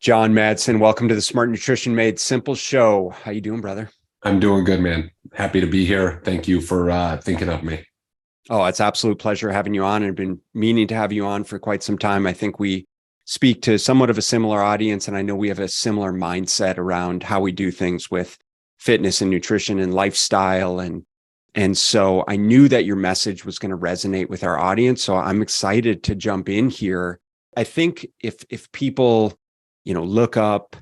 John Madsen, welcome to the Smart Nutrition Made Simple show. How you doing, brother? I'm doing good, man. Happy to be here. Thank you for thinking of me. Oh, it's absolute pleasure having you on. I've been meaning to have you on for quite some time. I think we speak to somewhat of a similar audience, and I know we have a similar mindset around how we do things with fitness and nutrition and lifestyle. And so I knew that your message was going to resonate with our audience. So I'm excited to jump in here. I think if people, look up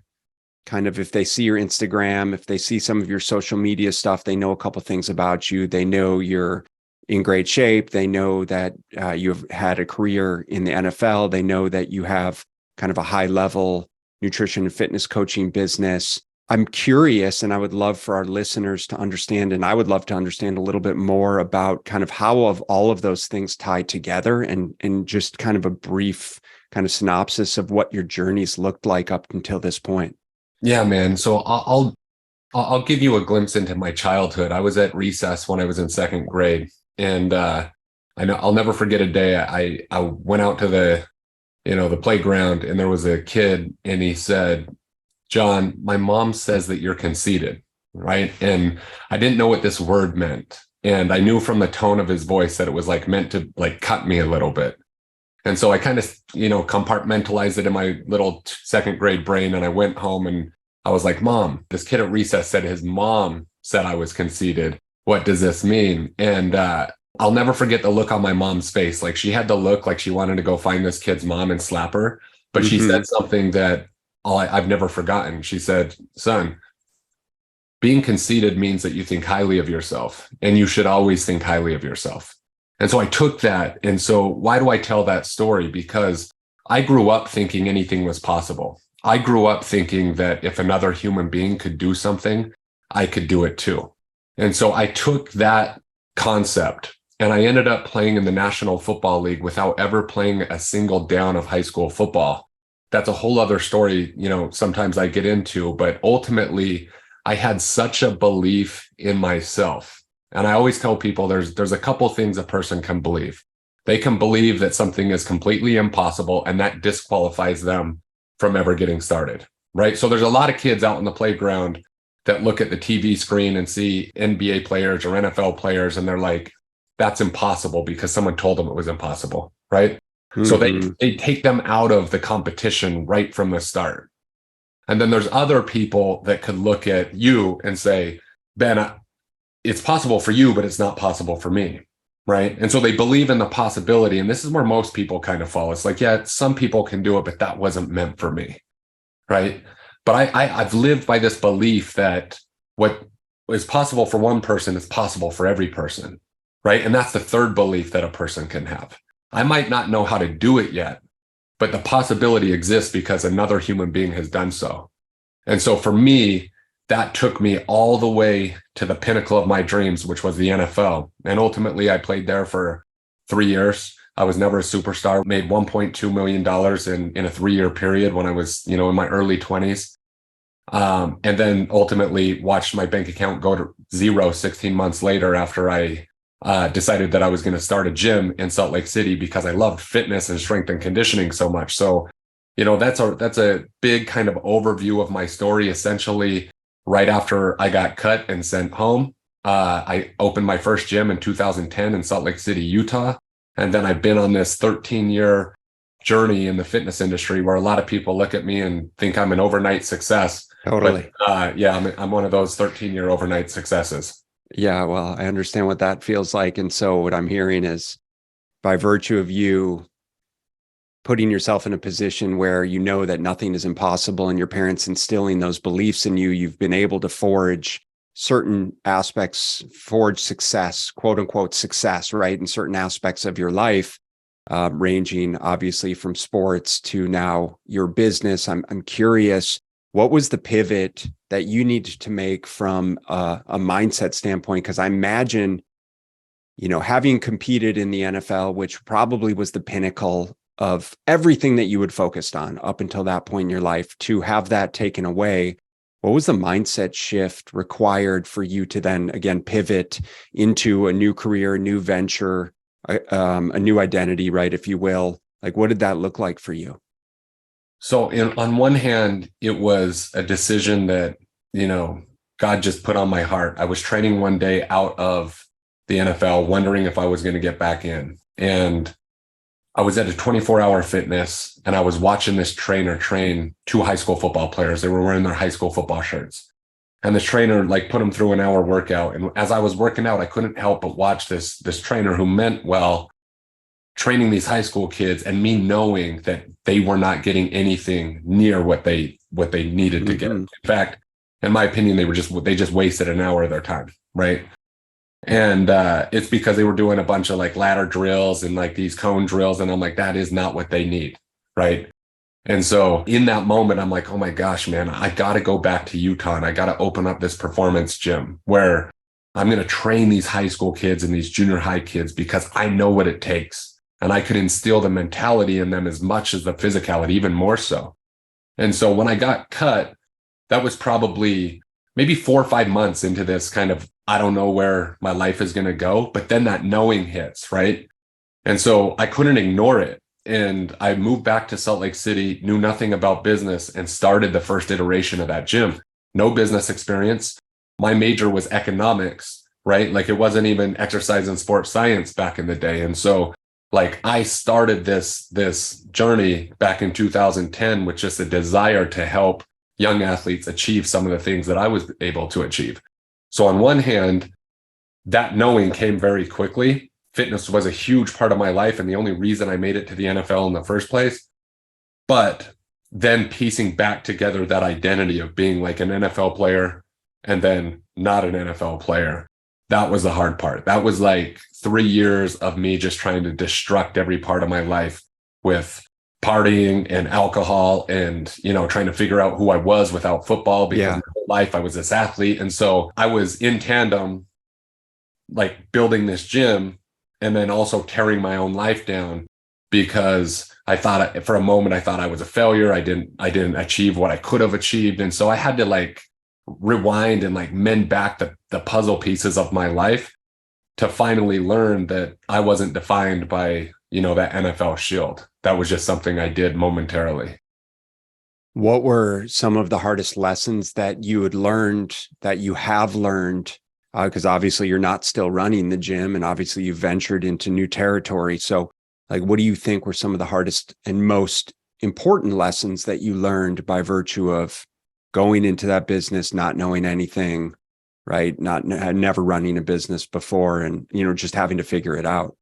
kind of, if they see your Instagram, if they see some of your social media stuff, they know a couple things about you. They know you're in great shape. They know that you've had a career in the NFL. They know that you have kind of a high level nutrition and fitness coaching business. I'm curious, and I would love for our listeners to understand, and I would love to understand a little bit more about kind of how of all of those things tie together, and just kind of a brief kind of synopsis of what your journey's looked like up until this point. Yeah, man. So I'll give you a glimpse into my childhood. I was at recess when I was in second grade, and I know I'll never forget a day. I went out to the playground, and there was a kid, and he said, "John, my mom says that you're conceited," right? And I didn't know what this word meant, and I knew from the tone of his voice that it was like meant to like cut me a little bit. And so I kind of, compartmentalized it in my little second grade brain. And I went home and I was like, "Mom, this kid at recess said his mom said I was conceited. What does this mean?" And I'll never forget the look on my mom's face. Like, she had the look like she wanted to go find this kid's mom and slap her. But she said something that I've never forgotten. She said, "Son, being conceited means that you think highly of yourself, and you should always think highly of yourself." And so I took that. And so why do I tell that story? Because I grew up thinking anything was possible. I grew up thinking that if another human being could do something, I could do it too. And so I took that concept and I ended up playing in the National Football League without ever playing a single down of high school football. That's a whole other story, sometimes I get into, but ultimately I had such a belief in myself. And I always tell people there's a couple things a person can believe. They can believe that something is completely impossible, and that disqualifies them from ever getting started, right? So there's a lot of kids out on the playground that look at the TV screen and see NBA players or NFL players, and they're like, "That's impossible," because someone told them it was impossible, right? So they take them out of the competition right from the start. And then there's other people that could look at you and say, "Ben, it's possible for you, but it's not possible for me," right? And so they believe in the possibility. And this is where most people kind of fall. It's like, yeah, some people can do it, but that wasn't meant for me, right? But I've lived by this belief that what is possible for one person is possible for every person, right? And that's the third belief that a person can have. I might not know how to do it yet, but the possibility exists because another human being has done so. And so for me, that took me all the way to the pinnacle of my dreams, which was the NFL. And ultimately, I played there for 3 years. I was never a superstar, made $1.2 million in a 3-year period when I was, in my early 20s. And then ultimately watched my bank account go to zero 16 months later after I decided that I was going to start a gym in Salt Lake City because I loved fitness and strength and conditioning so much. So, that's a big kind of overview of my story. Essentially, right after I got cut and sent home, I opened my first gym in 2010 in Salt Lake City, Utah. And then I've been on this 13-year journey in the fitness industry where a lot of people look at me and think I'm an overnight success. Totally. But I'm one of those 13-year overnight successes. Yeah, well, I understand what that feels like. And so what I'm hearing is, by virtue of you putting yourself in a position where you know that nothing is impossible and your parents instilling those beliefs in you, you've been able to forge certain aspects, forge success, quote unquote success, right? In certain aspects of your life, ranging obviously from sports to now your business. I'm curious, what was the pivot that you needed to make from a mindset standpoint? Because I imagine, having competed in the NFL, which probably was the pinnacle of everything that you had focused on up until that point in your life, to have that taken away, what was the mindset shift required for you to then again pivot into a new career, a new venture, a new identity, right, if you will? Like, what did that look like for you? So on one hand, it was a decision that, God just put on my heart. I was training one day out of the NFL, wondering if I was going to get back in. And I was at a 24-hour fitness and I was watching this trainer train two high school football players. They were wearing their high school football shirts. And this trainer like put them through an hour workout. And as I was working out, I couldn't help but watch this trainer who meant well, training these high school kids, and me knowing that they were not getting anything near what they needed to get. In fact, in my opinion, they just wasted an hour of their time, right? And it's because they were doing a bunch of like ladder drills and like these cone drills, and I'm like, that is not what they need, right? And so in that moment, I'm like, oh my gosh, man, I got to go back to Utah and I got to open up this performance gym where I'm going to train these high school kids and these junior high kids because I know what it takes. And I could instill the mentality in them as much as the physicality, even more so. And so when I got cut, that was probably maybe 4 or 5 months into this kind of, I don't know where my life is going to go, but then that knowing hits, right? And so I couldn't ignore it. And I moved back to Salt Lake City, knew nothing about business, and started the first iteration of that gym. No business experience. My major was economics, right? Like it wasn't even exercise and sports science back in the day. And so like I started this journey back in 2010 with just a desire to help young athletes achieve some of the things that I was able to achieve. So on one hand, that knowing came very quickly. Fitness was a huge part of my life and the only reason I made it to the NFL in the first place. But then piecing back together that identity of being like an NFL player and then not an NFL player, that was the hard part. That was like 3 years of me just trying to destruct every part of my life with partying and alcohol and, trying to figure out who I was without football because my whole life I was this athlete. And so I was in tandem, like building this gym and then also tearing my own life down because I thought for a moment, I thought I was a failure. I didn't achieve what I could have achieved. And so I had to like rewind and like mend back the puzzle pieces of my life to finally learn that I wasn't defined by, that NFL shield. That was just something I did momentarily. What were some of the hardest lessons that you had learned, that you have learned? Because obviously you're not still running the gym and obviously you ventured into new territory. So like, what do you think were some of the hardest and most important lessons that you learned by virtue of going into that business, not knowing anything, right? Never running a business before and, just having to figure it out.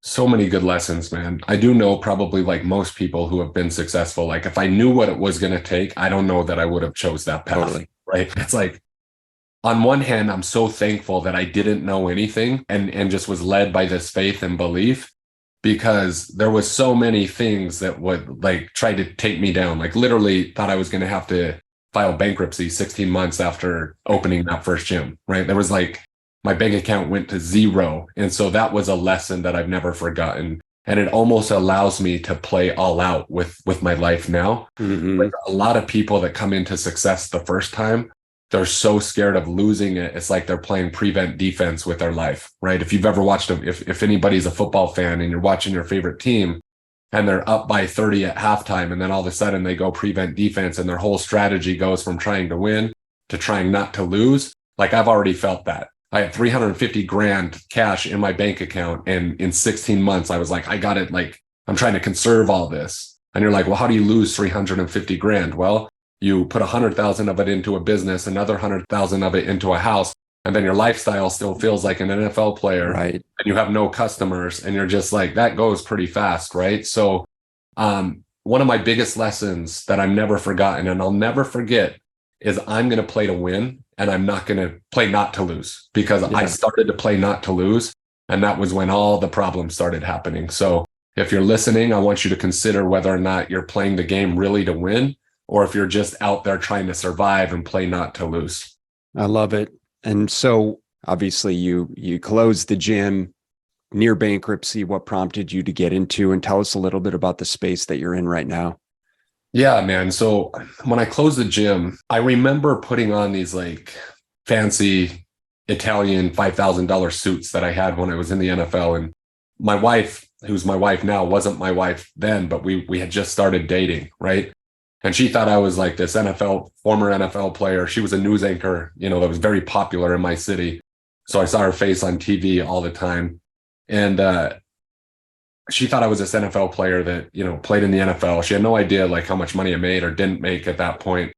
So many good lessons, man. I do know probably like most people who have been successful, like if I knew what it was going to take, I don't know that I would have chose that path, totally. Right? It's like, on one hand, I'm so thankful that I didn't know anything and just was led by this faith and belief because there was so many things that would like try to take me down. Like literally thought I was going to have to file bankruptcy 16 months after opening that first gym, right? There was like, my bank account went to zero. And so that was a lesson that I've never forgotten. And it almost allows me to play all out with my life now. Mm-hmm. Like a lot of people that come into success the first time, they're so scared of losing it. It's like they're playing prevent defense with their life, right? If you've ever watched if anybody's a football fan and you're watching your favorite team and they're up by 30 at halftime, and then all of a sudden they go prevent defense and their whole strategy goes from trying to win to trying not to lose. Like I've already felt that. I had 350 grand cash in my bank account. And in 16 months, I was like, I got it. Like, I'm trying to conserve all this. And you're like, well, how do you lose 350 grand? Well, you put 100,000 of it into a business, another 100,000 of it into a house. And then your lifestyle still feels like an NFL player. Right. And you have no customers. And you're just like, that goes pretty fast. Right. So, one of my biggest lessons that I've never forgotten and I'll never forget is I'm going to play to win. And I'm not going to play not to lose because I started to play not to lose. And that was when all the problems started happening. So if you're listening, I want you to consider whether or not you're playing the game really to win, or if you're just out there trying to survive and play not to lose. I love it. And so obviously you closed the gym near bankruptcy. What prompted you to get into, and tell us a little bit about the space that you're in right now? Yeah, man. So when I closed the gym, I remember putting on these like fancy Italian $5,000 suits that I had when I was in the NFL. And my wife, who's my wife now, wasn't my wife then, but we had just started dating, right? And she thought I was like this former NFL player. She was a news anchor, that was very popular in my city. So I saw her face on TV all the time. And she thought I was this NFL player that, played in the NFL. She had no idea like how much money I made or didn't make at that point.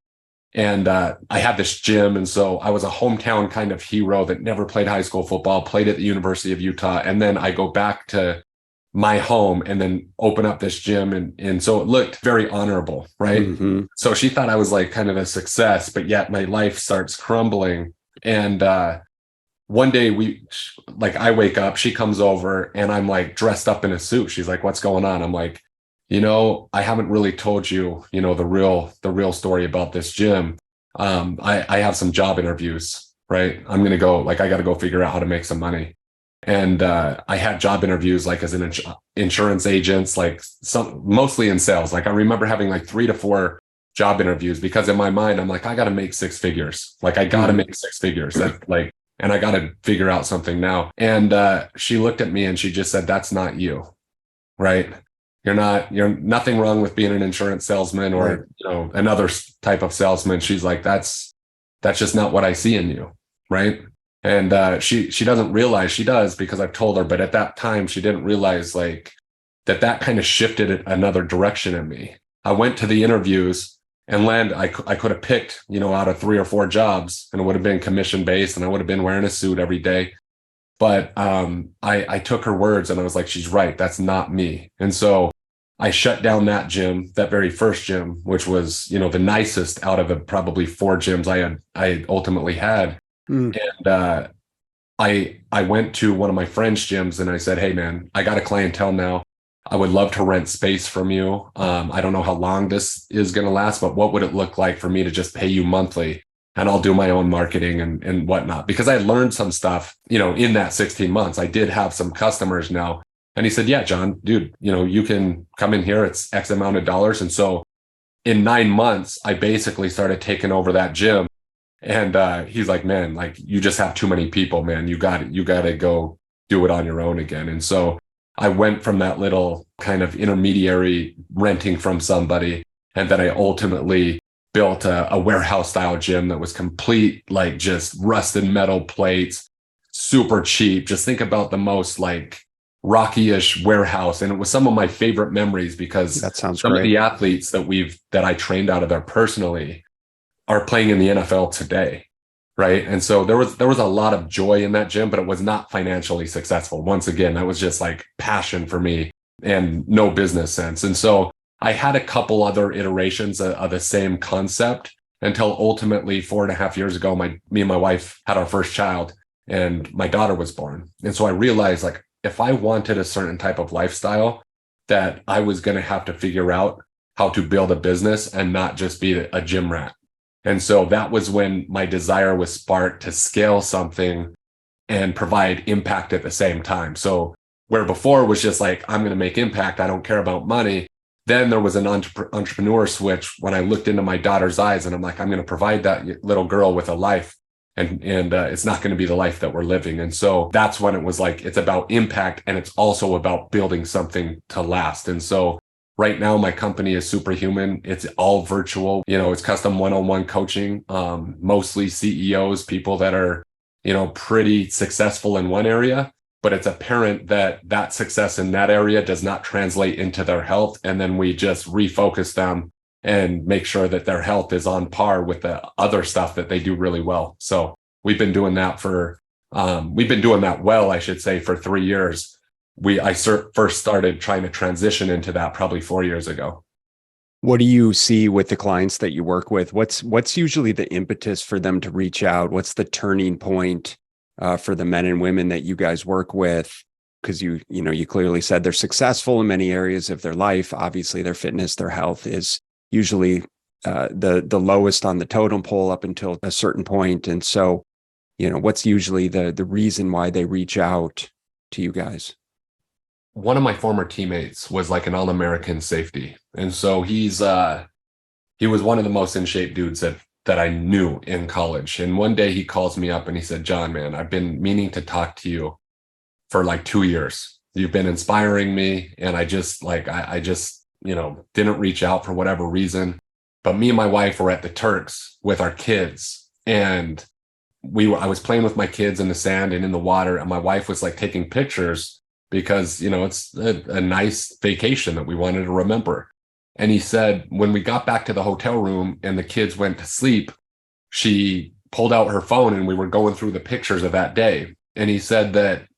And I had this gym. And so I was a hometown kind of hero that never played high school football, played at the University of Utah. And then I go back to my home and then open up this gym. And so it looked very honorable, right? Mm-hmm. So she thought I was like kind of a success, but yet my life starts crumbling. And one day I wake up, she comes over and I'm like dressed up in a suit. She's like, "What's going on?" I'm like, I haven't really told you, the real story about this gym. I have some job interviews, right? I'm going to go, I got to go figure out how to make some money. And I had job interviews like as an insurance agent, mostly in sales. Like I remember having like 3 to 4 job interviews because in my mind, I'm like, I got to make 6 figures. Like I got to make 6 figures. And I got to figure out something now. And she looked at me and she just said, "That's not you, right? You're nothing wrong with being an insurance salesman or, another type of salesman." She's like, that's just not what I see in you. Right. And she doesn't realize, she does because I've told her, but at that time she didn't realize like that kind of shifted another direction in me. I went to the interviews and I could have picked, out of 3 or 4 jobs and it would have been commission based and I would have been wearing a suit every day. But I took her words and I was like, she's right. That's not me. And so I shut down that gym, that very first gym, which was, the nicest out of the probably 4 gyms I ultimately had. And I went to one of my friend's gyms and I said, "Hey man, I got a clientele now. I would love to rent space from you. I don't know how long this is going to last, but what would it look like for me to just pay you monthly? And I'll do my own marketing and whatnot." Because I learned some stuff, in that 16 months. I did have some customers now. And he said, "Yeah, John, dude, you can come in here. It's X amount of dollars." And so in 9 months, I basically started taking over that gym. And he's like, "Man, like you just have too many people, man. You got to go do it on your own again." And so I went from that little kind of intermediary renting from somebody. And then I ultimately built a warehouse style gym that was complete, like just rusted metal plates, super cheap. Just think about the most like Rocky-ish warehouse. And it was some of my favorite memories because that sounds some great. of the athletes that I trained out of there personally are playing in the NFL today. Right. And so there was a lot of joy in that gym, but it was not financially successful. Once again, that was just like passion for me and no business sense. And so I had a couple other iterations of the same concept until ultimately 4.5 years ago, me and my wife had our first child and my daughter was born. And so I realized like, if I wanted a certain type of lifestyle, that I was going to have to figure out how to build a business and not just be a gym rat. And so that was when my desire was sparked to scale something and provide impact at the same time. So where before was just like, I'm going to make impact, I don't care about money. Then there was an entrepreneur switch when I looked into my daughter's eyes and I'm like, I'm going to provide that little girl with a life. And it's not going to be the life that we're living. And so that's when it was like, it's about impact and it's also about building something to last. And so right now, my company is Superhuman. It's all virtual. It's custom one-on-one coaching, mostly CEOs, people that are, pretty successful in one area, but it's apparent that success in that area does not translate into their health. And then we just refocus them and make sure that their health is on par with the other stuff that they do really well. So we've been doing that well, I should say, for 3 years. I first started trying to transition into that probably 4 years ago. What do you see with the clients that you work with? What's usually the impetus for them to reach out? What's the turning point for the men and women that you guys work with? Because you clearly said they're successful in many areas of their life. Obviously, their fitness, their health is usually the lowest on the totem pole up until a certain point. And so, what's usually the reason why they reach out to you guys? One of my former teammates was like an All-American safety. And so he was one of the most in shape dudes that I knew in college. And one day he calls me up and he said, "John, man, I've been meaning to talk to you for like 2 years. You've been inspiring me. And I just didn't reach out for whatever reason. But me and my wife were at the Turks with our kids, and I was playing with my kids in the sand and in the water, and my wife was like taking pictures because, it's a nice vacation that we wanted to remember. And he said, when we got back to the hotel room and the kids went to sleep, she pulled out her phone and we were going through the pictures of that day. And he said that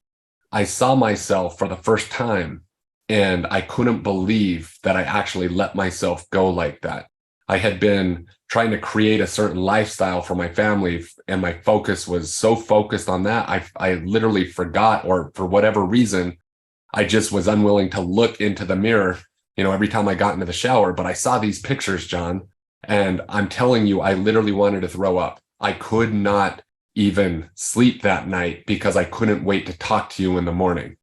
I saw myself for the first time and I couldn't believe that I actually let myself go like that. I had been trying to create a certain lifestyle for my family, and my focus was so focused on that. I literally forgot, or for whatever reason, I just was unwilling to look into the mirror, every time I got into the shower. But I saw these pictures, John, and I'm telling you, I literally wanted to throw up. I could not even sleep that night because I couldn't wait to talk to you in the morning.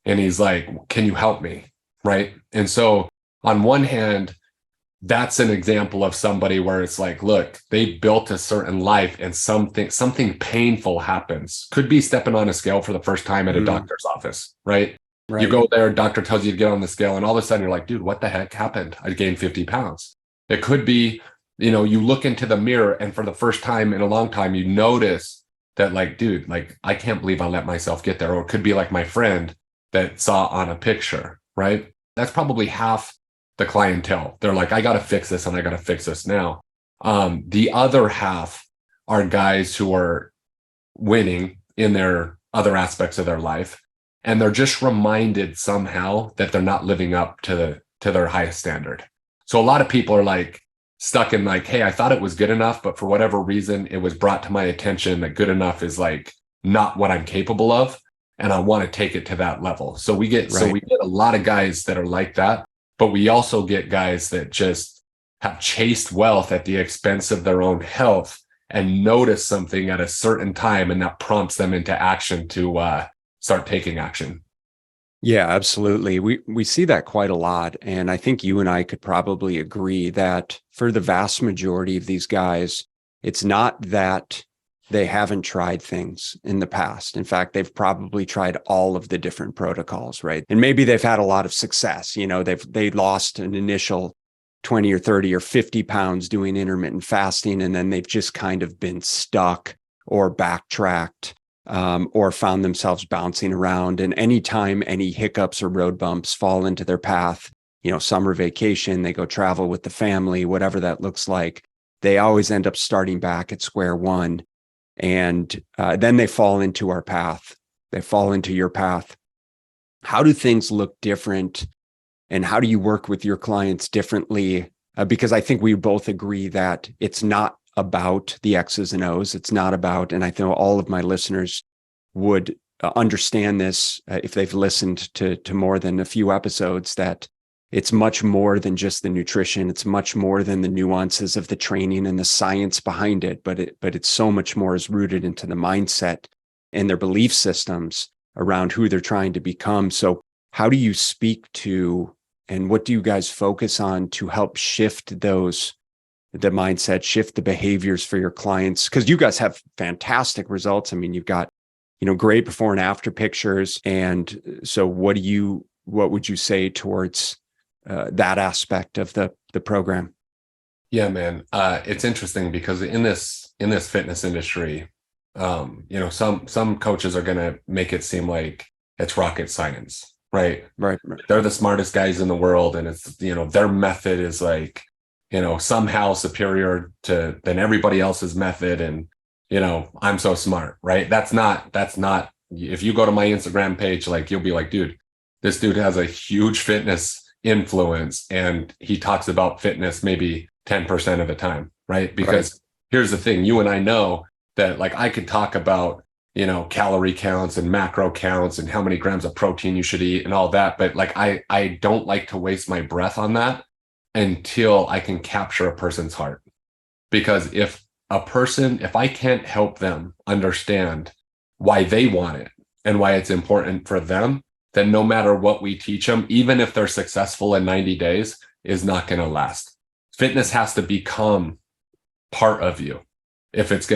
And he's like, can you help me? Right. And so on one hand, that's an example of somebody where it's like, look, they built a certain life and something painful happens. Could be stepping on a scale for the first time at a doctor's office, right? You go there, doctor tells you to get on the scale, and all of a sudden you're like, dude, what the heck happened? I gained 50 pounds. It could be, you look into the mirror and for the first time in a long time, you notice that like, dude, like, I can't believe I let myself get there. Or it could be like my friend that saw on a picture, right? That's probably half the clientele. They're like, I got to fix this and I got to fix this now. The other half are guys who are winning in their other aspects of their life. And they're just reminded somehow that they're not living up to their highest standard. So a lot of people are like stuck in like, hey, I thought it was good enough, but for whatever reason, it was brought to my attention that good enough is like not what I'm capable of. And I want to take it to that level. So we get a lot of guys that are like that, but we also get guys that just have chased wealth at the expense of their own health and notice something at a certain time, and that prompts them into action to start taking action. Yeah, absolutely. We see that quite a lot. And I think you and I could probably agree that for the vast majority of these guys, it's not that they haven't tried things in the past. In fact, they've probably tried all of the different protocols, right? And maybe they've had a lot of success. They lost an initial 20 or 30 or 50 pounds doing intermittent fasting, and then they've just kind of been stuck or backtracked. Or found themselves bouncing around. And anytime any hiccups or road bumps fall into their path, summer vacation, they go travel with the family, whatever that looks like, they always end up starting back at square one. And then they fall into our path. They fall into your path. How do things look different? And how do you work with your clients differently? Because I think we both agree that it's not about the X's and O's. It's not about, and I think all of my listeners would understand this if they've listened to more than a few episodes, that it's much more than just the nutrition. It's much more than the nuances of the training and the science behind it. But it's so much more is rooted into the mindset and their belief systems around who they're trying to become. So how do you speak to, and what do you guys focus on to help shift the mindset, shift the behaviors for your clients? Because you guys have fantastic results. I mean, you've got, great before and after pictures. And so what would you say towards that aspect of the program? Yeah, man. It's interesting because in this fitness industry, some coaches are going to make it seem like it's rocket science, right? Right. They're the smartest guys in the world. And it's, their method is like, somehow superior than everybody else's method. And, I'm so smart, right? That's not, if you go to my Instagram page, like, you'll be like, dude, this dude has a huge fitness influence and he talks about fitness maybe 10% of the time, right? Because Here's the thing, you and I know that, like, I could talk about, calorie counts and macro counts and how many grams of protein you should eat and all that. But like, I don't like to waste my breath on that until I can capture a person's heart. Because if I can't help them understand why they want it and why it's important for them, then no matter what we teach them, even if they're successful in 90 days, is not going to last. Fitness has to become part of you. If it's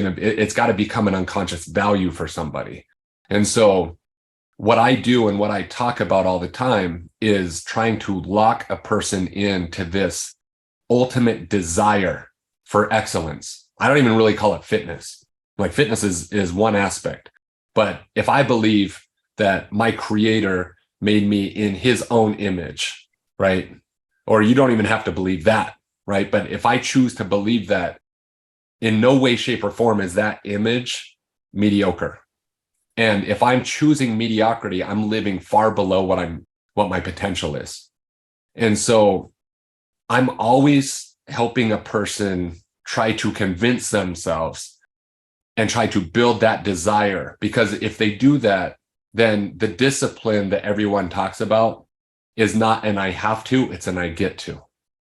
got to become an unconscious value for somebody. And so what I do and what I talk about all the time is trying to lock a person into this ultimate desire for excellence. I don't even really call it fitness. Like fitness is one aspect. But if I believe that my creator made me in his own image, right? Or you don't even have to believe that, right? But if I choose to believe that, in no way, shape, or form is that image mediocre. And if I'm choosing mediocrity, I'm living far below what my potential is. And so I'm always helping a person try to convince themselves and try to build that desire. Because if they do that, then the discipline that everyone talks about is not an I have to, it's an I get to.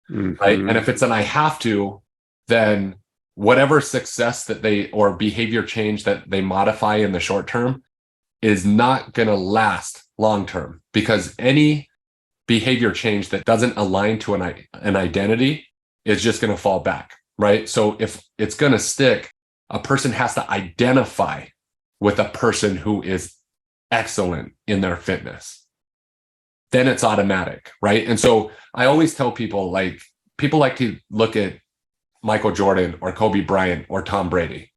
Right. And if it's an I have to, then whatever success that or behavior change that they modify in the short term is not going to last long term, because any behavior change that doesn't align to an identity is just going to fall back. Right. So if it's going to stick, a person has to identify with a person who is excellent in their fitness. Then it's automatic. Right. And so I always tell people, like, people like to look at Michael Jordan or Kobe Bryant or Tom Brady.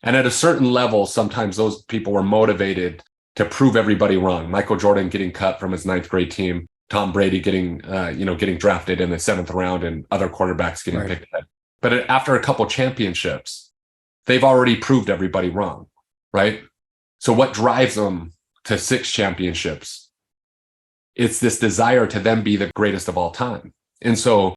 And at a certain level, sometimes those people were motivated to prove everybody wrong. Michael Jordan getting cut from his 9th grade team, Tom Brady getting drafted in the 7th round, and other quarterbacks getting picked up. But after a couple championships, they've already proved everybody wrong, right? So what drives them to 6 championships? It's this desire to then be the greatest of all time. And so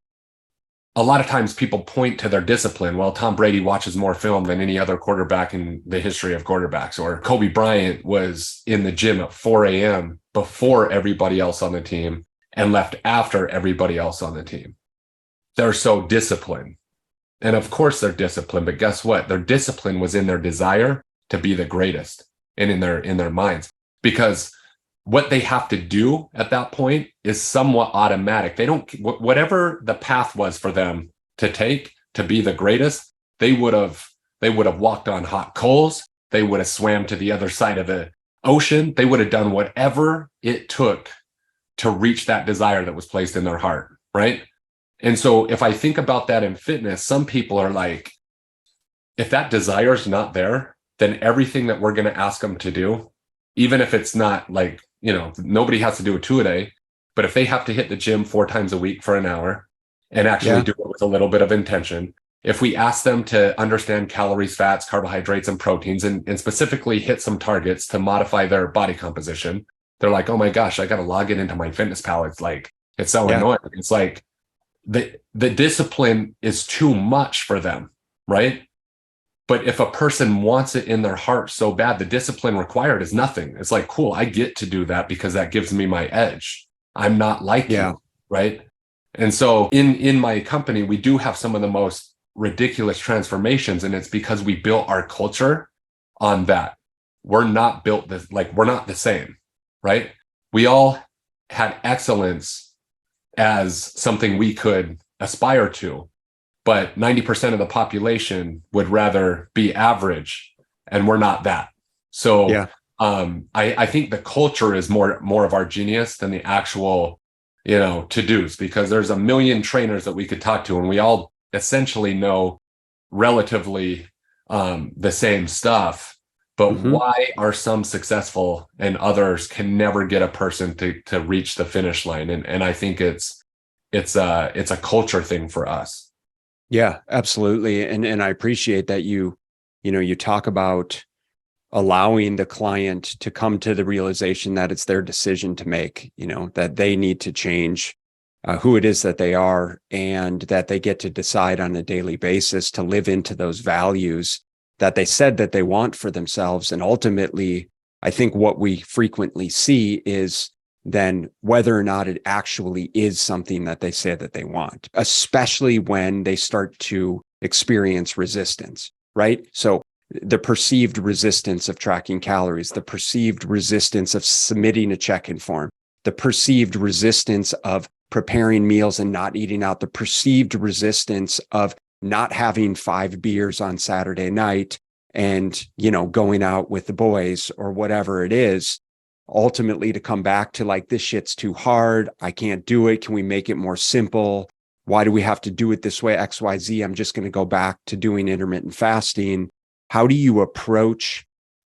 a lot of times people point to their discipline. Well, Tom Brady watches more film than any other quarterback in the history of quarterbacks, or Kobe Bryant was in the gym at 4 a.m. before everybody else on the team and left after everybody else on the team. They're so disciplined. And of course they're disciplined, but guess what? Their discipline was in their desire to be the greatest and in their minds, because what they have to do at that point is somewhat automatic. They don't, whatever the path was for them to take to be the greatest, they would have walked on hot coals. They would have swam to the other side of the ocean. They would have done whatever it took to reach that desire that was placed in their heart. Right. And so if I think about that in fitness, some people are like, if that desire is not there, then everything that we're going to ask them to do, even if it's not like, nobody has to do a 2-a-day, but if they have to hit the gym 4 times a week for an hour and actually do it with a little bit of intention, if we ask them to understand calories, fats, carbohydrates, and proteins, and specifically hit some targets to modify their body composition, they're like, oh my gosh, I got to log it into my fitness pal. It's like, it's so annoying. It's like the discipline is too much for them, right? But if a person wants it in their heart so bad, the discipline required is nothing. It's like, cool, I get to do that because that gives me my edge. I'm not like you, right? And so in my company, we do have some of the most ridiculous transformations, and it's because we built our culture on that. We're not built this, like, we're not the same, right? We all had excellence as something we could aspire to, but 90% of the population would rather be average, and we're not that. So I think the culture is more of our genius than the actual, to-dos, because there's a million trainers that we could talk to, and we all essentially know relatively the same stuff. But why are some successful and others can never get a person to reach the finish line? And I think it's a culture thing for us. Yeah, absolutely. And I appreciate that you talk about allowing the client to come to the realization that it's their decision to make, that they need to change who it is that they are, and that they get to decide on a daily basis to live into those values that they said that they want for themselves. And ultimately, I think what we frequently see is then whether or not it actually is something that they say that they want, especially when they start to experience resistance, right? So the perceived resistance of tracking calories, the perceived resistance of submitting a check-in form, the perceived resistance of preparing meals and not eating out, the perceived resistance of not having 5 beers on Saturday night and, going out with the boys or whatever it is. Ultimately, to come back to like, this shit's too hard, I can't do it, can we make it more simple? why do we have to do it this way? XYZ. I'm just going to go back to doing intermittent fasting. How do you approach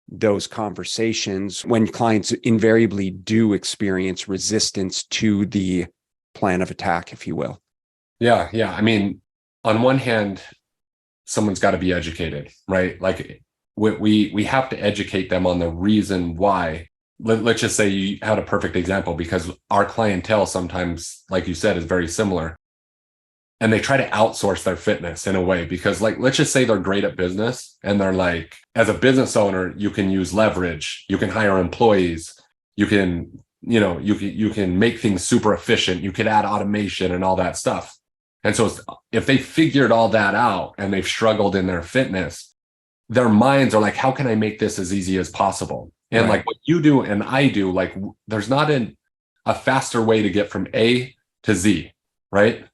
those conversations when clients invariably do experience resistance to the plan of attack, if you will? Yeah. Yeah. I mean, on one hand, someone's got to be educated, right? Like we have to educate them on the reason why. Let's just say you had a perfect example, because our clientele sometimes, like you said, is very similar. And they try to outsource their fitness in a way, because like, let's just say they're great at business and they're like, as a business owner, you can use leverage, you can hire employees, you can, you can make things super efficient, you could add automation and all that stuff. And so if they figured all that out and they've struggled in their fitness, their minds are like, how can I make this as easy as possible? And like what you do and I do, like there's not a faster way to get from A to Z, right?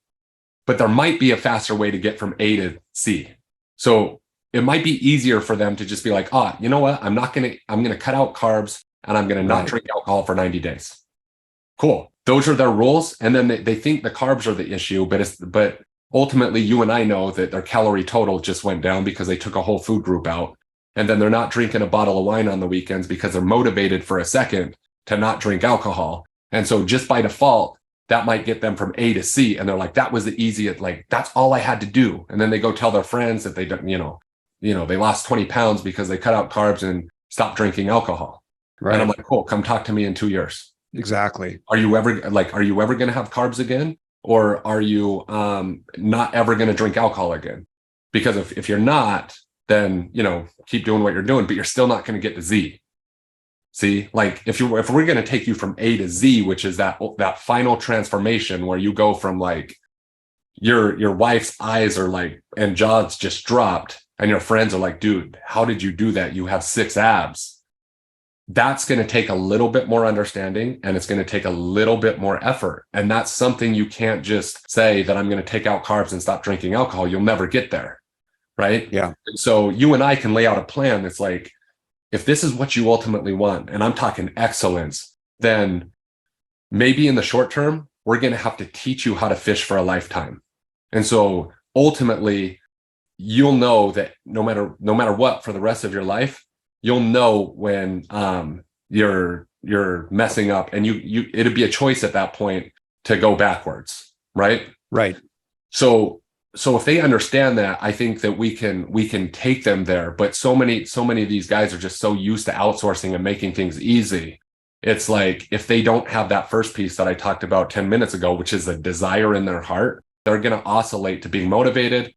But there might be a faster way to get from A to C. So it might be easier for them to just be like, you know what? I'm going to cut out carbs and I'm going to not drink alcohol for 90 days. Cool. Those are their rules. And then they think the carbs are the issue, but ultimately you and I know that their calorie total just went down because they took a whole food group out. And then they're not drinking a bottle of wine on the weekends because they're motivated for a second to not drink alcohol. And so just by default, that might get them from A to C. And they're like, that was the easiest, like, that's all I had to do. And then they go tell their friends that they don't, they lost 20 pounds because they cut out carbs and stopped drinking alcohol. Right. And I'm like, cool, come talk to me in 2 years. Exactly. Are you ever going to have carbs again? Or are you not ever going to drink alcohol again? Because if you're not, then, keep doing what you're doing, but you're still not going to get to Z. See, like if we're going to take you from A to Z, which is that final transformation where you go from like your wife's eyes are like, and jaws just dropped, and your friends are like, dude, how did you do that? You have 6 abs. That's going to take a little bit more understanding, and it's going to take a little bit more effort. And that's something you can't just say that I'm going to take out carbs and stop drinking alcohol. You'll never get there. Right. Yeah. So you and I can lay out a plan that's like, if this is what you ultimately want, and I'm talking excellence, then maybe in the short term, we're going to have to teach you how to fish for a lifetime. And so ultimately, you'll know that no matter what for the rest of your life, you'll know when you're messing up, and it'd be a choice at that point to go backwards. Right. Right. So if they understand that, I think that we can take them there. But so many of these guys are just so used to outsourcing and making things easy. It's like, if they don't have that first piece that I talked about 10 minutes ago, which is a desire in their heart, they're going to oscillate to being motivated,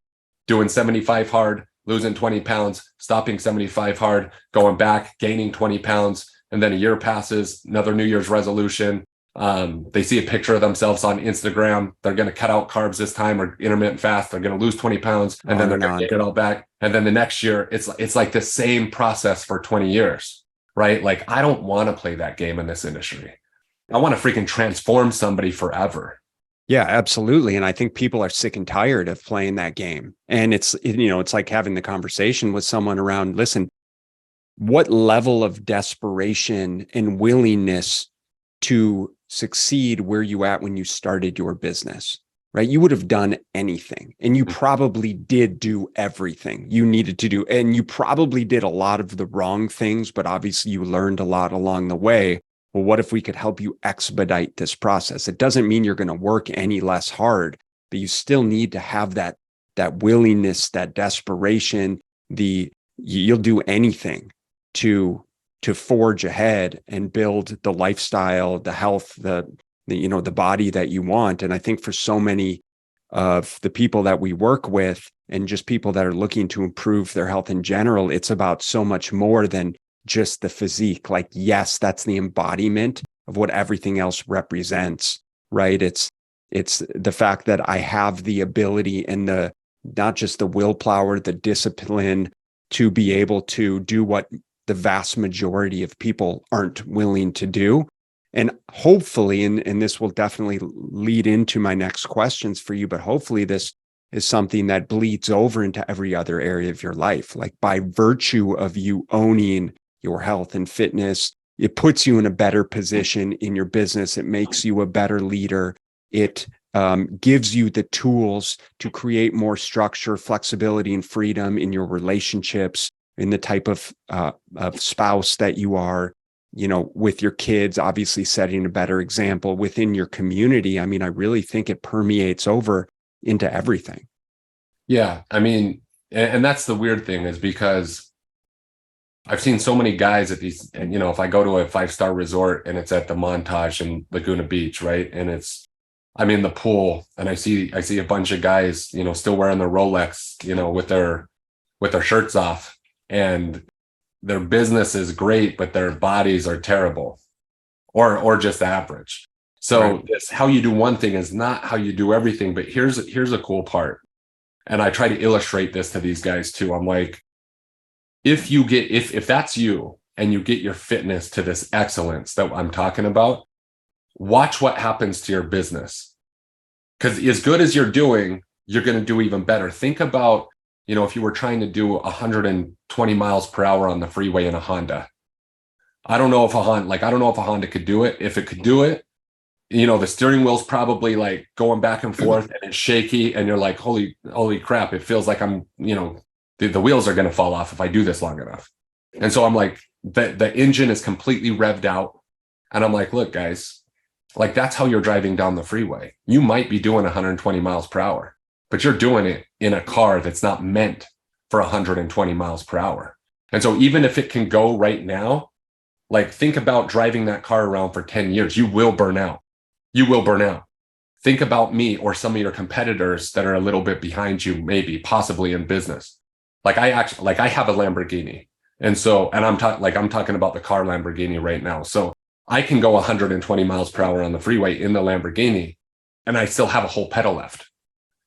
doing 75 hard, losing 20 pounds, stopping 75 hard, going back, gaining 20 pounds. And then a year passes, another New Year's resolution. They see a picture of themselves on Instagram. They're going to cut out carbs this time or intermittent fast. They're going to lose 20 pounds and then they're going to get it all back. And then the next year, it's like the same process for 20 years, right? Like, I don't want to play that game in this industry. I want to freaking transform somebody forever. Yeah, absolutely. And I think people are sick and tired of playing that game. And it's like having the conversation with someone around, listen, what level of desperation and willingness to succeed were you at when you started your business, right? You would have done anything, and you probably did do everything you needed to do. And you probably did a lot of the wrong things, but obviously you learned a lot along the way. Well, what if we could help you expedite this process? It doesn't mean you're going to work any less hard, but you still need to have that willingness, that desperation, you'll do anything to forge ahead and build the lifestyle, the health, the body that you want. And I think for so many of the people that we work with, and just people that are looking to improve their health in general, it's about so much more than just the physique. Like, yes, that's the embodiment of what everything else represents, right? It's the fact that I have the ability and not just the willpower, the discipline to be able to do what the vast majority of people aren't willing to do. And hopefully, and this will definitely lead into my next questions for you, but hopefully this is something that bleeds over into every other area of your life. Like, by virtue of you owning your health and fitness, it puts you in a better position in your business. It makes you a better leader. It gives you the tools to create more structure, flexibility, and freedom in your relationships, in the type of spouse that you are, with your kids, obviously setting a better example within your community. I mean, I really think it permeates over into everything. Yeah. I mean, and that's the weird thing, is because I've seen so many guys at these, and if I go to a 5-star resort and it's at the Montage in Laguna Beach, right? And I'm in the pool and I see a bunch of guys, still wearing their Rolex, with their shirts off, and their business is great, but their bodies are terrible or just average. So Right. This how you do one thing is not how you do everything. But here's a cool part. And I try to illustrate this to these guys too. I'm like, if that's you and you get your fitness to this excellence that I'm talking about, watch what happens to your business. Because as good as you're doing, you're going to do even better. Think about, if you were trying to do 120 miles per hour on the freeway in a Honda. I don't know if a Honda could do it. If it could do it, the steering wheel's probably like going back and forth and it's shaky, and you're like, holy crap, it feels like I'm, the wheels are going to fall off if I do this long enough. And so I'm like, the engine is completely revved out. And I'm like, look, guys, like, that's how you're driving down the freeway. You might be doing 120 miles per hour, but you're doing it in a car that's not meant for 120 miles per hour. And so even if it can go right now, like, think about driving that car around for 10 years. You will burn out. You will burn out. Think about me or some of your competitors that are a little bit behind you, maybe, possibly in business. Like, I have a Lamborghini. And I'm talking about the car Lamborghini right now. So I can go 120 miles per hour on the freeway in the Lamborghini, and I still have a whole pedal left.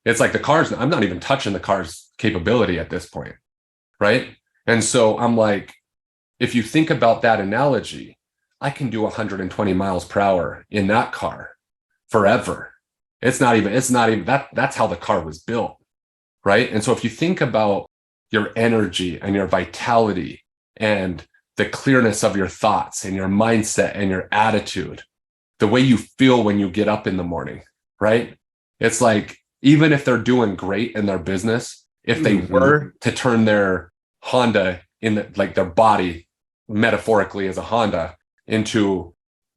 It's like I'm not even touching the car's capability at this point, right? And so I'm like, if you think about that analogy, I can do 120 miles per hour in that car forever. It's not even that. That's how the car was built, right? And so if you think about your energy and your vitality and the clearness of your thoughts and your mindset and your attitude, the way you feel when you get up in the morning, right? It's like, even if they're doing great in their business, if they were to turn their Honda their body, metaphorically as a Honda, into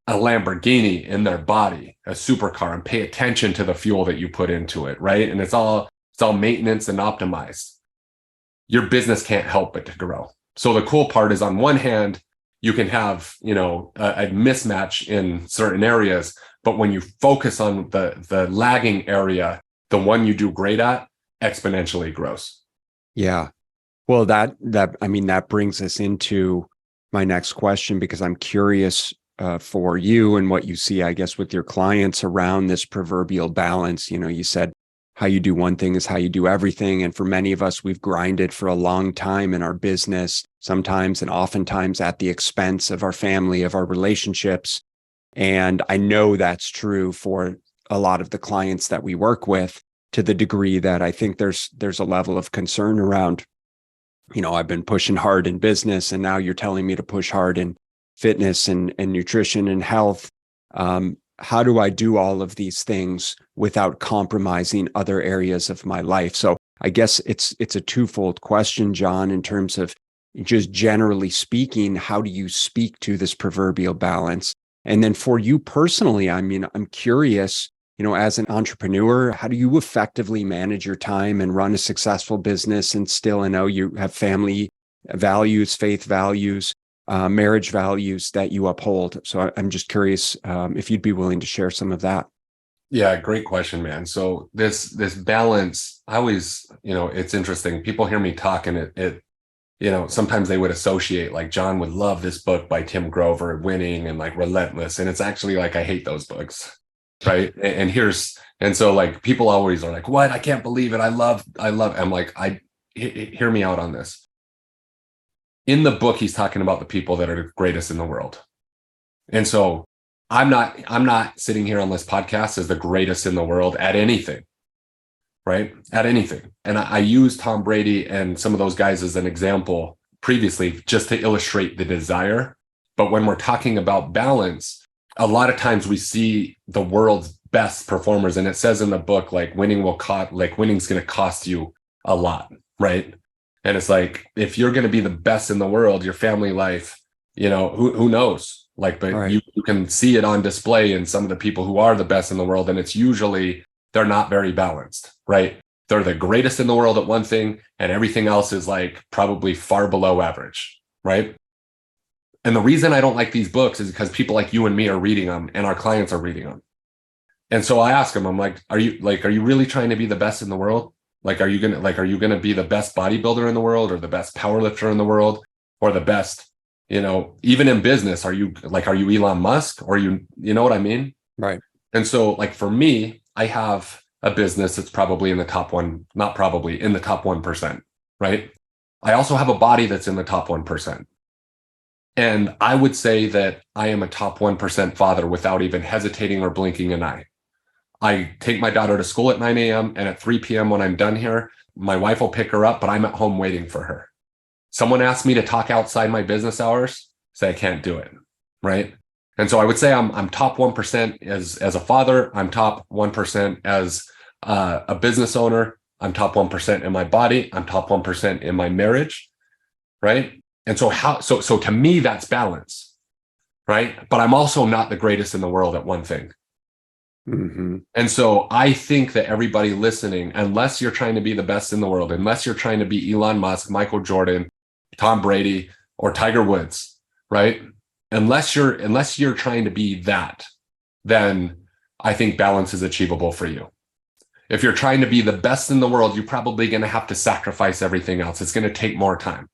a Lamborghini in their body, a supercar, and pay attention to the fuel that you put into it, right? And it's all maintenance and optimized. Your business can't help but to grow. So the cool part is, on one hand, you can have, a mismatch in certain areas, but when you focus on the lagging area, the one you do great at, exponentially grows. Yeah. Well, that brings us into my next question, because I'm curious for you and what you see, I guess, with your clients around this proverbial balance. You said how you do one thing is how you do everything. And for many of us, we've grinded for a long time in our business, sometimes and oftentimes at the expense of our family, of our relationships. And I know that's true for a lot of the clients that we work with, to the degree that I think there's a level of concern around, I've been pushing hard in business, and now you're telling me to push hard in fitness and nutrition and health. How do I do all of these things without compromising other areas of my life? So I guess it's a twofold question, John, in terms of just generally speaking, how do you speak to this proverbial balance? And then for you personally, I mean, I'm curious, as an entrepreneur, how do you effectively manage your time and run a successful business and still, I know you have family values, faith values, marriage values that you uphold. So I'm just curious if you'd be willing to share some of that. Yeah, great question, man. So this balance, I always, it's interesting. People hear me talk, and it sometimes they would associate, like, John would love this book by Tim Grover, Winning, and like Relentless. And it's actually like, I hate those books. Right. And so like, people always are like, what? I can't believe it. I love. I'm like, hear me out on this. In the book, he's talking about the people that are the greatest in the world. And so I'm not sitting here on this podcast as the greatest in the world at anything. Right. At anything. And I use Tom Brady and some of those guys as an example previously, just to illustrate the desire. But when we're talking about balance, a lot of times we see the world's best performers. And it says in the book, like winning's going to cost you a lot, right? And it's like, if you're going to be the best in the world, your family life, who knows? Like, but Right. you can see it on display in some of the people who are the best in the world. And it's usually, they're not very balanced, right? They're the greatest in the world at one thing, and everything else is like probably far below average, right? And the reason I don't like these books is because people like you and me are reading them, and our clients are reading them. And so I ask them, I'm like, are you really trying to be the best in the world? Like, are you gonna be the best bodybuilder in the world, or the best powerlifter in the world, or the best, even in business? Are you Elon Musk, or you know what I mean? Right. And so, like, for me, I have a business that's probably in the top one, not probably, in the top 1%, right? I also have a body that's in the top 1%. And I would say that I am a top 1% father without even hesitating or blinking an eye. I take my daughter to school at 9 a.m. and at 3 p.m. when I'm done here, my wife will pick her up, but I'm at home waiting for her. Someone asked me to talk outside my business hours, say I can't do it, right? And so I would say I'm top 1% as a father. I'm top 1% as a business owner. I'm top 1% in my body. I'm top 1% in my marriage, right? And so so to me, that's balance, right? But I'm also not the greatest in the world at one thing. Mm-hmm. And so I think that everybody listening, unless you're trying to be the best in the world, unless you're trying to be Elon Musk, Michael Jordan, Tom Brady, or Tiger Woods, right? Unless you're trying to be that, then I think balance is achievable for you. If you're trying to be the best in the world, you're probably going to have to sacrifice everything else. It's going to take more time.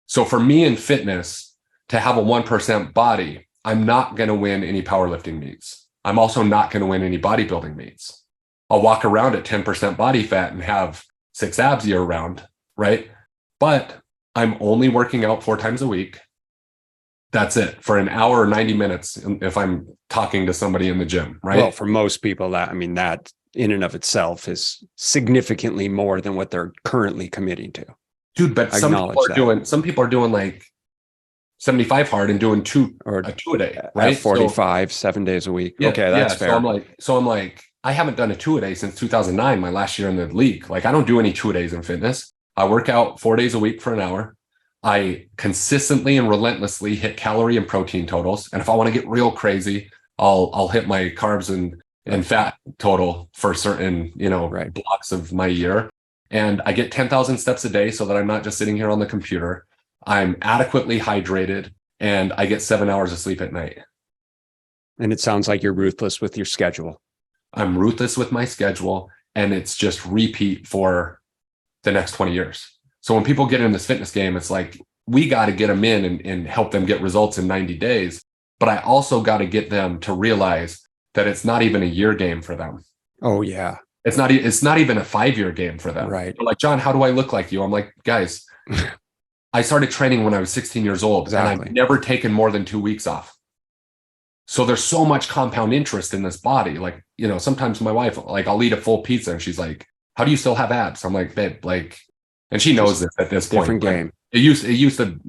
So for me in fitness, to have a 1% body, I'm not going to win any powerlifting meets. I'm also not going to win any bodybuilding meets. I'll walk around at 10% body fat and have 6 abs year round, right? But I'm only working out 4 times a week. That's it, for an hour or 90 minutes if I'm talking to somebody in the gym, right? Well, for most people, that in and of itself is significantly more than what they're currently committing to. Dude, but some people are doing like 75 hard and doing two a day, right? 45, 7 days a week. Yeah, okay, that's fair. So I'm like, I haven't done a 2-a-day since 2009, my last year in the league. Like, I don't do any 2-a-days in fitness. I work out 4 days a week for an hour. I consistently and relentlessly hit calorie and protein totals. And if I want to get real crazy, I'll hit my carbs and fat total for certain, blocks of my year. And I get 10,000 steps a day so that I'm not just sitting here on the computer. I'm adequately hydrated, and I get 7 hours of sleep at night. And it sounds like you're ruthless with your schedule. I'm ruthless with my schedule, and it's just repeat for the next 20 years. So when people get in this fitness game, it's like, we got to get them in and help them get results in 90 days. But I also got to get them to realize that it's not even a year game for them. Oh, yeah. It's not even a 5-year game for them. Right. They're like, John, how do I look like you? I'm like, guys, I started training when I was 16 years old, exactly. And I've never taken more than 2 weeks off. So there's so much compound interest in this body. Like, sometimes my wife, like, I'll eat a full pizza and she's like, how do you still have abs? I'm like, babe, like, and she knows this at this point. Different game. It used to,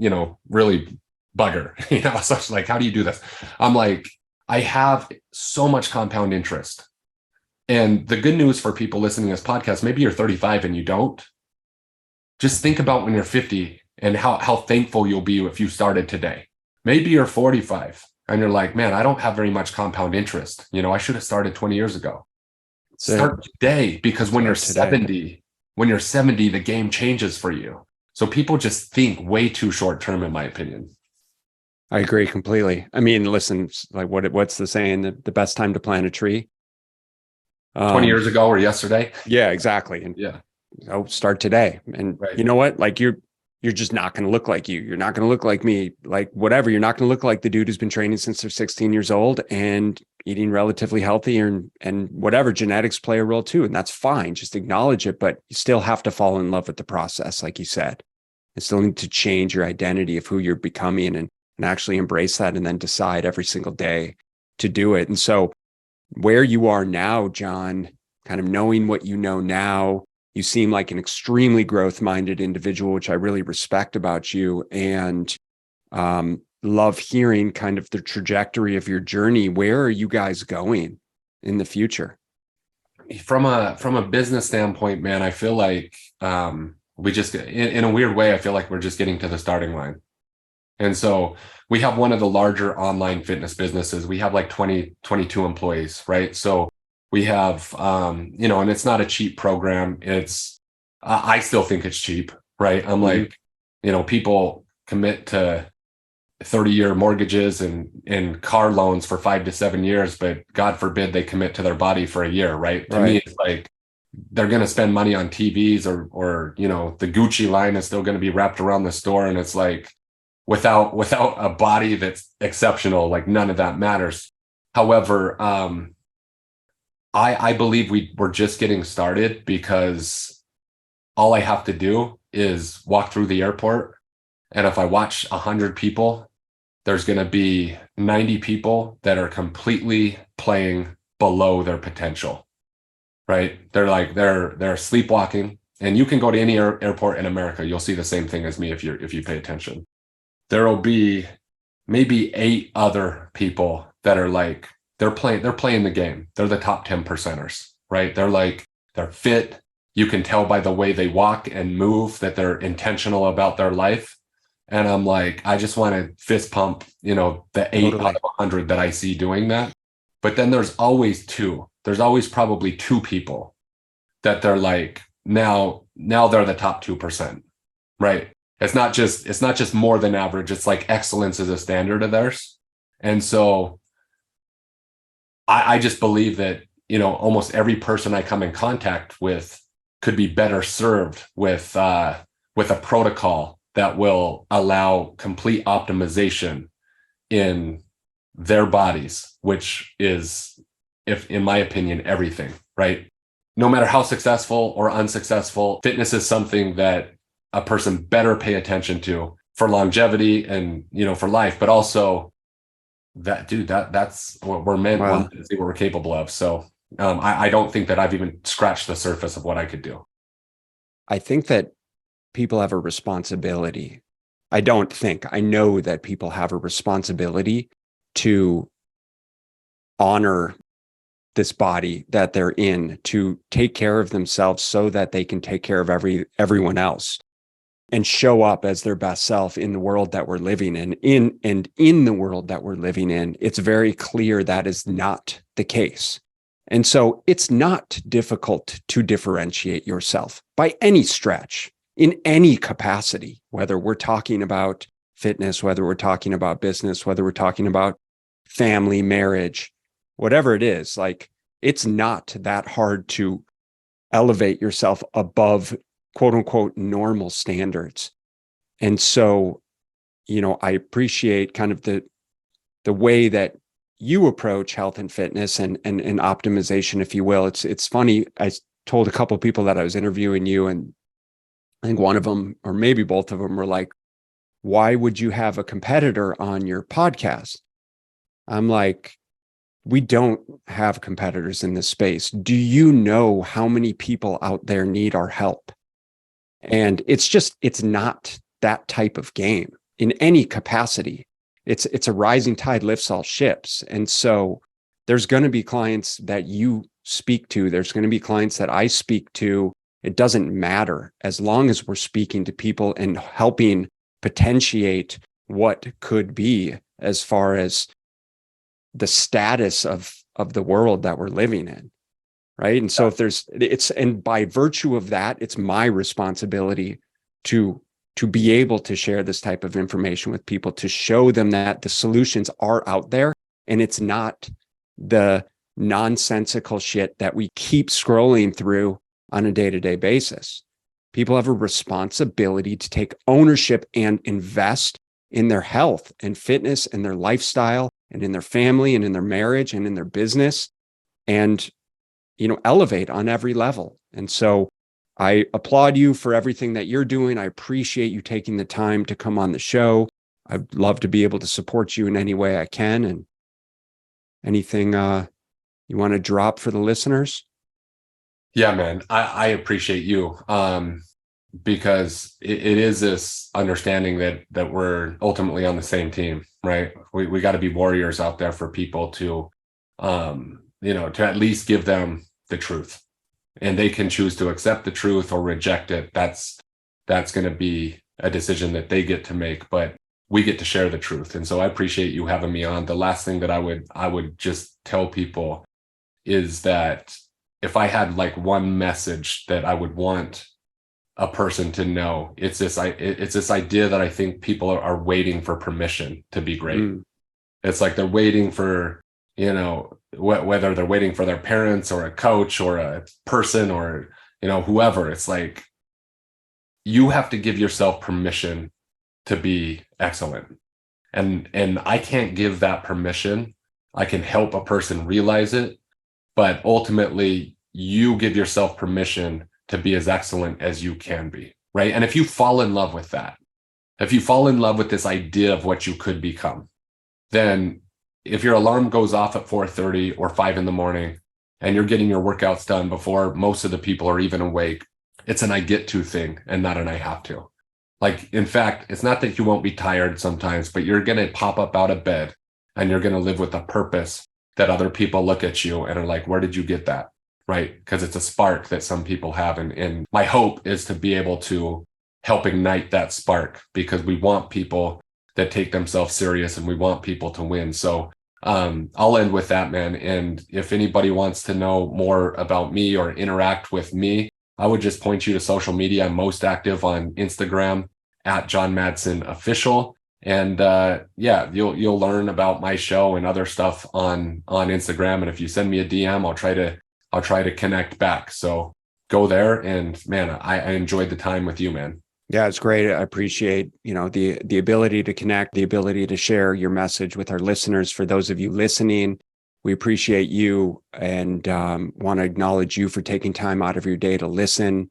really bug her, so she's like, how do you do this? I'm like, I have so much compound interest. And the good news for people listening to this podcast, maybe you're 35 and you don't. Just think about when you're 50 and how thankful you'll be if you started today. Maybe you're 45 and you're like, man, I don't have very much compound interest. I should have started 20 years ago. Start today, because when you're 70, the game changes for you. So people just think way too short term, in my opinion. I agree completely. I mean, listen, like what's the saying? The best time to plant a tree? 20 years ago or yesterday. Yeah, exactly. And start today. And You know what? Like you're just not going to look like you. You're not going to look like me, like whatever. You're not going to look like the dude who's been training since they're 16 years old and eating relatively healthy, and whatever. Genetics play a role too. And that's fine. Just acknowledge it, but you still have to fall in love with the process. Like you said, you still need to change your identity of who you're becoming and actually embrace that, and then decide every single day to do it. And so where you are now, John, kind of knowing what you know now, you seem like an extremely growth-minded individual, which I really respect about you, and love hearing kind of the trajectory of your journey. Where are you guys going? in the future? From a business standpoint, man, I feel like we just in a weird way, I feel like we're just getting to the starting line. And so we have one of the larger online fitness businesses. We have like 22 employees, right? So we have, and it's not a cheap program. I still think it's cheap, right? I'm like, people commit to 30-year mortgages and car loans for 5 to 7 years, but God forbid they commit to their body for a year, right? To me, it's like they're going to spend money on TVs or the Gucci line is still going to be wrapped around the store. And it's like, without a body that's exceptional, like none of that matters. However, I believe we're just getting started, because all I have to do is walk through the airport. And if I watch 100 people, there's going to be 90 people that are completely playing below their potential, right? They're sleepwalking. And you can go to any airport in America. You'll see the same thing as me if you pay attention. There will be maybe 8 other people that are like, they're playing the game. They're the top 10 percenters, right? They're fit. You can tell by the way they walk and move that they're intentional about their life. And I'm like, I just want to fist pump, the 8 out of 100 that I see doing that. But then there's always probably 2 people that they're like, now they're the top 2%, right? It's not just more than average. It's like excellence is a standard of theirs. And so I just believe that, almost every person I come in contact with could be better served with a protocol that will allow complete optimization in their bodies, which is, in my opinion, everything, right? No matter how successful or unsuccessful, fitness is something that a person better pay attention to for longevity and, for life, but also that's what we're meant to see what we're capable of. So I don't think that I've even scratched the surface of what I could do. I think that people have a responsibility. I know that people have a responsibility to honor this body that they're in, to take care of themselves so that they can take care of everyone else, and show up as their best self in the world that we're living in. In the world that we're living in, it's very clear that is not the case. And so it's not difficult to differentiate yourself by any stretch, in any capacity, whether we're talking about fitness, whether we're talking about business, whether we're talking about family, marriage, whatever it is. Like, it's not that hard to elevate yourself above quote unquote normal standards. And so, I appreciate kind of the way that you approach health and fitness and optimization, if you will. It's funny. I told a couple of people that I was interviewing you, and I think one of them, or maybe both of them, were like, why would you have a competitor on your podcast? I'm like, we don't have competitors in this space. Do you know how many people out there need our help? And it's not that type of game in any capacity. It's a rising tide lifts all ships. And so there's going to be clients that you speak to. There's going to be clients that I speak to. It doesn't matter, as long as we're speaking to people and helping potentiate what could be, as far as the status of the world that we're living in. Right. And so and by virtue of that, it's my responsibility to be able to share this type of information with people, to show them that the solutions are out there, and it's not the nonsensical shit that we keep scrolling through on a day-to-day basis. People have a responsibility to take ownership and invest in their health and fitness and their lifestyle and in their family and in their marriage and in their business, and elevate on every level. And so I applaud you for everything that you're doing. I appreciate you taking the time to come on the show. I'd love to be able to support you in any way I can. And anything you want to drop for the listeners? Yeah, man, I appreciate you, because it is this understanding that we're ultimately on the same team, right? We got to be warriors out there for people to to at least give them the truth, and they can choose to accept the truth or reject it. That's going to be a decision that they get to make, but we get to share the truth. And so I appreciate you having me on. The last thing that I would just tell people is that if I had like one message that I would want a person to know, it's this idea that I think people are waiting for permission to be great. It's like they're waiting for, whether they're waiting for their parents or a coach or a person or, whoever. It's like, you have to give yourself permission to be excellent. And I can't give that permission. I can help a person realize it, but ultimately you give yourself permission to be as excellent as you can be, right? And if you fall in love with that, if you fall in love with this idea of what you could become, then if your alarm goes off at 4:30 or 5 a.m. and you're getting your workouts done before most of the people are even awake, it's an I get to thing and not an I have to. Like, in fact, it's not that you won't be tired sometimes, but you're going to pop up out of bed and you're going to live with a purpose that other people look at you and are like, where did you get that? Right? Because it's a spark that some people have. And my hope is to be able to help ignite that spark, because we want people that take themselves serious and we want people to win. So I'll end with that, man. And if anybody wants to know more about me or interact with me, I would just point you to social media. I'm most active on Instagram at John Madsen Official. And you'll learn about my show and other stuff on Instagram. And if you send me a DM, I'll try to connect back. So go there. And man, I enjoyed the time with you, man. Yeah, it's great. I appreciate, the ability to connect, the ability to share your message with our listeners. For those of you listening, we appreciate you and want to acknowledge you for taking time out of your day to listen,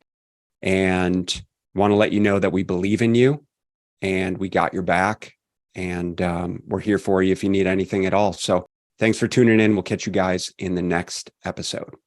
and want to let you know that we believe in you and we got your back, and we're here for you if you need anything at all. So thanks for tuning in. We'll catch you guys in the next episode.